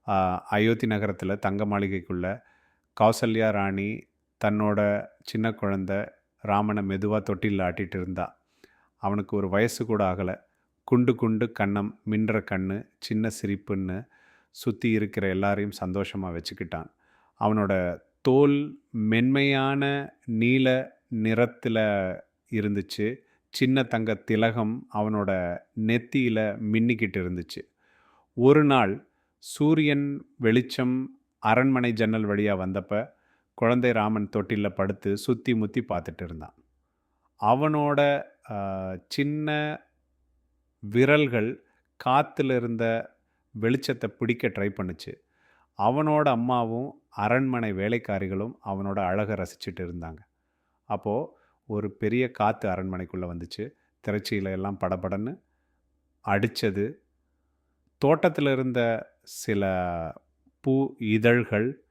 அ அயோத்தி நகரத்தில தங்க மாளிகைக்குள்ள கௌசல்யா ராணி தன்னோட சின்ன குழந்தை ராமன மெதுவா தொட்டில்ல ஆட்டிட்டு இருந்தா. அவனுக்கு ஒரு வயசு கூட ஆகல. குண்டு குண்டு கன்னம், மின்னுற கண்ணு, சின்ன சிரிப்புன்னு சுத்தி இருக்கிற எல்லாரையும் சந்தோஷமா வச்சுக்கிட்டான். அவனோட தோல் மென்மையான நீல நிறத்தில இருந்துச்சு. சின்ன தங்க திலகம் அவனோட நெத்தியில மின்னிக்கிட்டு இருந்துச்சு. ஒரு நாள் சூரியன் வெளிச்சம் அரண்மனை ஜன்னல் வழியா வந்தப்ப, குழந்தை ராமன் தொட்டில்ல படுத்து சுத்தி முத்தி பார்த்துட்டு இருந்தான். அவனோட அ சின்ன விரல்கள் காத்துல இருந்த வெளிச்சத்த பிடிக்க ட்ரை பண்ணுச்சு. அவனோட அம்மாவும், அரண்மனை வேலைக்காரிகளும் அவனோட அழக ரசிச்சுட்டு இருந்தாங்க. அப்போ ஒரு பெரிய காத்து அரண்மனைக்குள்ள வந்துச்சு. திரைச்சீலை எல்லாம் படபடன்னு அடிச்சது. தோட்டத்துல இருந்த சில பூ இதழ்கள்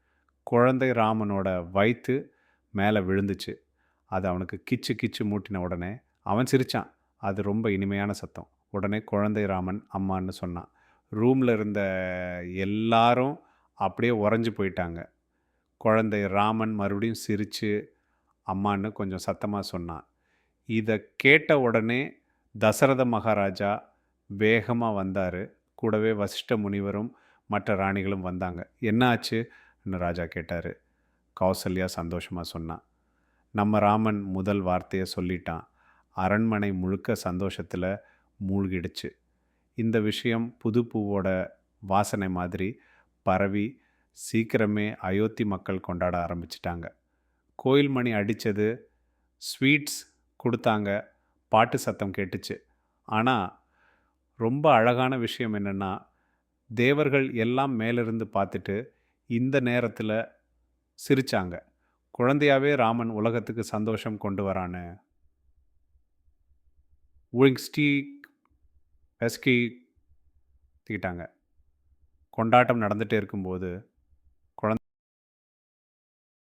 குழந்தை ராமனோட வயித்து மேல விழுந்துச்சு. அது அவனுக்கு கிச்சு கிச்சு மூட்டின உடனே அவன் சிரிச்சான். அது ரொம்ப இனிமையான சத்தம். உடனே குழந்தை ராமன் அம்மான்னு சொன்னான். ரூம்ல இருந்த எல்லாரும் அப்படியே உறைஞ்சு போயிட்டாங்க. குழந்தை ராமன் மறுபடியும் சிரிச்சு, அம்மான்னு கொஞ்சம் சத்தமா சொன்னான். இத கேட்ட உடனே தசரத மகாராஜா வேகமா வந்தாரு. கூடவே வசிஷ்ட முனிவரும், மற்ற ராணிகளும் வந்தாங்க. "என்ன ஆச்சு?"ன்னு ராஜா கேட்டாரு. கௌசல்யா சந்தோஷமா சொன்னா. "நம்ம ராமன் முதல் வார்த்தைய சொல்லிட்டான். அரண்மனை முழுக்க சந்தோஷத்துல மூழ்கிடுச்சு. இந்த விஷயம் புது பூவோட வாசனை மாதிரி பரவி சீக்கிரமே அயோத்தி மக்கள் கொண்டாட ஆரம்பிச்சுட்டாங்க. கோயில் மணி அடிச்சது, ஸ்வீட்ஸ் குடுத்தாங்க, பாட்டு சத்தம் கேட்டுச்சு. ஆனா, ரொம்ப அழகான விஷயம் என்னன்னா, தேவர்கள் எல்லாம் மேலிருந்து பார்த்துட்டு, இந்த நேரத்தில சிரிச்சாங்க. குழந்தையாவே ராமன் உலகத்துக்கு சந்தோஷம் கொண்டு வரான்னு. "உங்ஸ்டி பெஸ்கி" திக்கிட்டாங்க. கொண்டாட்டம் நடந்துட்டே இருக்கும்போது